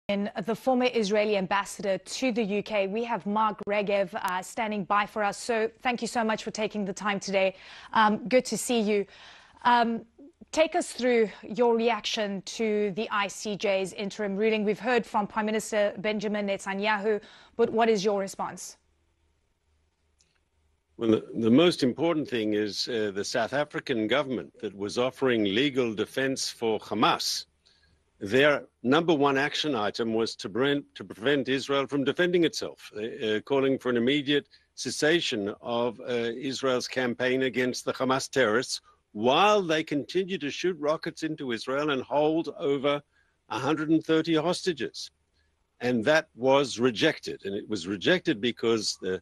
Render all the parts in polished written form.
The former Israeli ambassador to the UK. We have Mark Regev standing by for us. So thank you so much for taking the time today. Good to see you. Take us through your reaction to the ICJ's interim ruling. We've heard from Prime Minister Benjamin Netanyahu, but what is your response? Well, the most important thing is the South African government that was offering legal defense for Hamas. Their number one action item was to prevent Israel from defending itself, calling for an immediate cessation of Israel's campaign against the Hamas terrorists while they continue to shoot rockets into Israel and hold over 130 hostages. And that was rejected. And it was rejected because the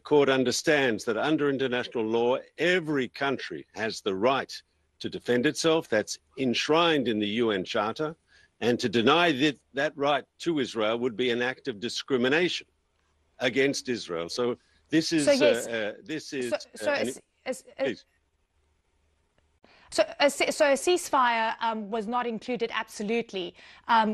court understands that under international law, every country has the right to defend itself. That's enshrined in the UN Charter. And to deny that right to Israel would be an act of discrimination against Israel. So this is So a ceasefire was not included, absolutely,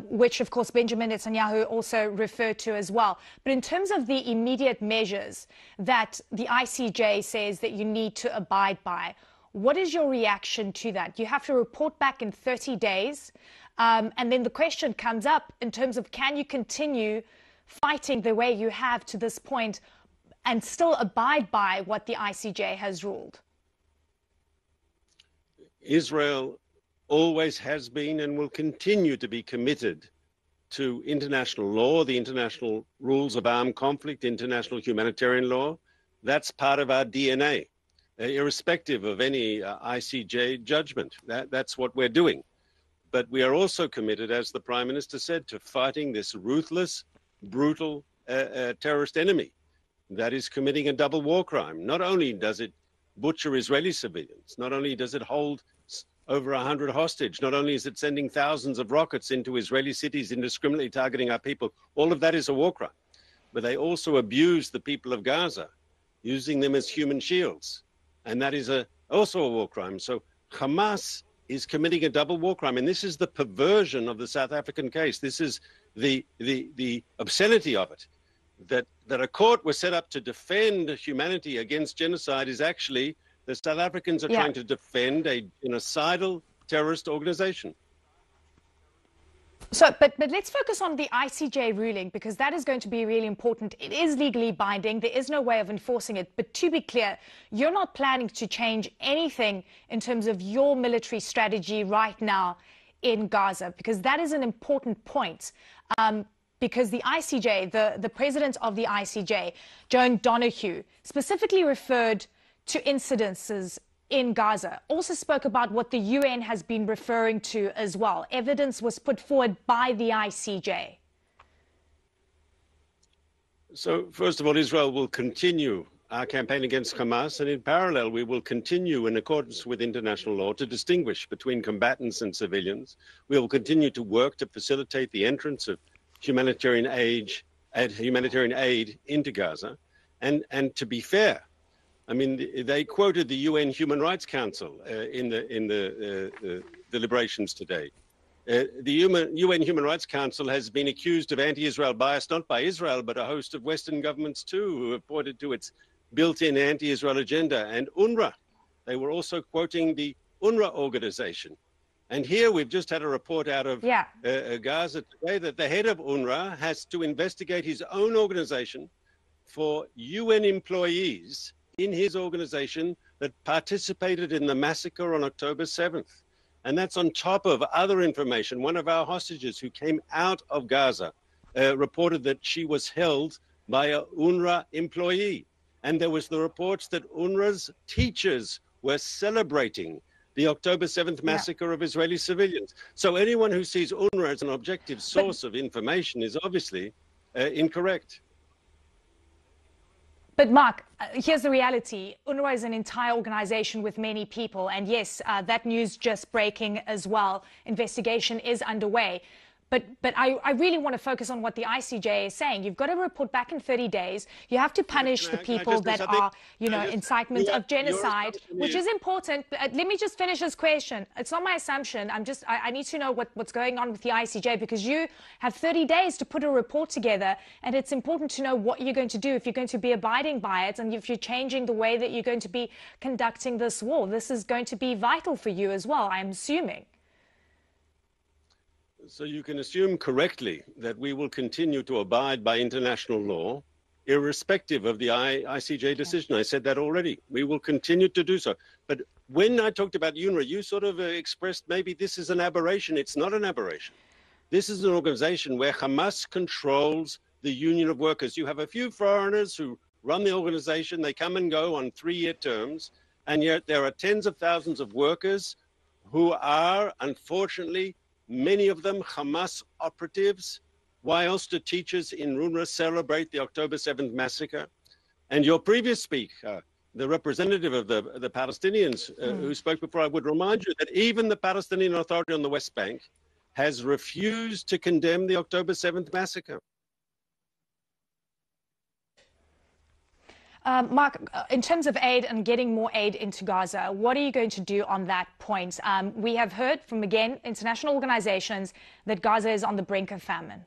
which, of course, Benjamin Netanyahu also referred to as well. But in terms of the immediate measures that the ICJ says that you need to abide by, what is your reaction to that? You have to report back in 30 days. And then the question comes up in terms of, can you continue fighting the way you have to this point and still abide by what the ICJ has ruled? Israel always has been and will continue to be committed to international law, the international rules of armed conflict, international humanitarian law. That's part of our DNA, irrespective of any ICJ judgment. That's what we're doing. But we are also committed, as the Prime Minister said, to fighting this ruthless, brutal terrorist enemy that is committing a double war crime. Not only does it butcher Israeli civilians, not only does it hold over 100 hostage, not only is it sending thousands of rockets into Israeli cities, indiscriminately targeting our people, all of that is a war crime. But they also abuse the people of Gaza, using them as human shields. And that is also a war crime. So Hamas is committing a double war crime. And this is the perversion of the South African case. This is the obscenity of it. That a court was set up to defend humanity against genocide is actually the South Africans are trying to defend a genocidal terrorist organization. So, but let's focus on the ICJ ruling, because that is going to be really important. It is legally binding. There is no way of enforcing it. But to be clear, you're not planning to change anything in terms of your military strategy right now in Gaza, because that is an important point. Because the ICJ, the president of the ICJ, Joan Donoghue, specifically referred to incidences in Gaza, also spoke about what the UN has been referring to as well. Evidence was put forward by the ICJ. So, first of all, Israel will continue our campaign against Hamas, and in parallel, we will continue in accordance with international law to distinguish between combatants and civilians. We will continue to work to facilitate the entrance of humanitarian aid into Gaza. And to be fair, I mean, they quoted the UN Human Rights Council in the deliberations today. The UN Human Rights Council has been accused of anti-Israel bias, not by Israel, but a host of Western governments too, who have pointed to its built-in anti-Israel agenda. And UNRA, they were also quoting the UNRA organization. And here we've just had a report out of Gaza today that the head of UNRWA has to investigate his own organization for UN employees in his organization that participated in the massacre on October 7th. And that's on top of other information. One of our hostages who came out of Gaza reported that she was held by a UNRWA employee. And there was the reports that UNRWA's teachers were celebrating the October 7th massacre of Israeli civilians. So anyone who sees UNRWA as an objective source of information is obviously incorrect. But Mark, here's the reality. UNRWA is an entire organization with many people. And yes, that news just breaking as well. Investigation is underway. But I really want to focus on what the ICJ is saying. You've got to report back in 30 days. You have to punish the people that are, incitement of genocide, which is important. Let me just finish this question. It's not my assumption. I need to know what's going on with the ICJ, because you have 30 days to put a report together, and it's important to know what you're going to do, if you're going to be abiding by it, and if you're changing the way that you're going to be conducting this war. This is going to be vital for you as well, I'm assuming. So you can assume correctly that we will continue to abide by international law, irrespective of the ICJ decision. I said that already. We will continue to do so. But when I talked about UNRA, you sort of expressed maybe this is an aberration. It's not an aberration. This is an organization where Hamas controls the union of workers. You have a few foreigners who run the organization. They come and go on 3-year terms. And yet there are tens of thousands of workers who are, unfortunately, many of them Hamas operatives. Why else do teachers in UNRWA celebrate the October 7th massacre? And your previous speaker, the representative of the Palestinians who spoke before, I would remind you that even the Palestinian Authority on the West Bank has refused to condemn the October 7th massacre. Mark, in terms of aid and getting more aid into Gaza, what are you going to do on that point? We have heard from, again, international organizations that Gaza is on the brink of famine.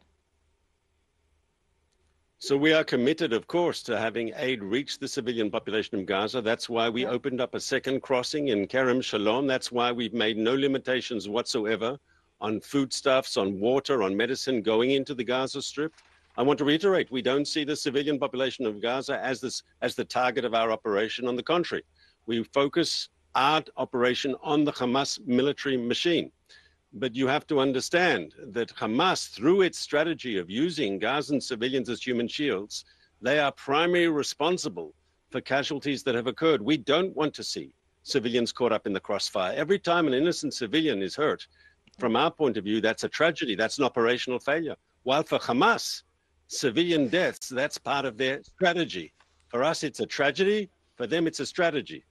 So we are committed, of course, to having aid reach the civilian population of Gaza. That's why we opened up a second crossing in Kerem Shalom. That's why we've made no limitations whatsoever on foodstuffs, on water, on medicine going into the Gaza Strip. I want to reiterate, we don't see the civilian population of Gaza as the target of our operation. On the contrary, we focus our operation on the Hamas military machine. But you have to understand that Hamas, through its strategy of using Gazan civilians as human shields, they are primarily responsible for casualties that have occurred. We don't want to see civilians caught up in the crossfire. Every time an innocent civilian is hurt, from our point of view, that's a tragedy. That's an operational failure. While for Hamas, civilian deaths, that's part of their strategy. For us, it's a tragedy. For them, it's a strategy.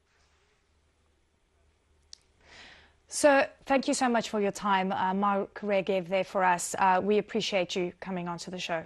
So thank you so much for your time. Mark Regev there for us. We appreciate you coming onto the show.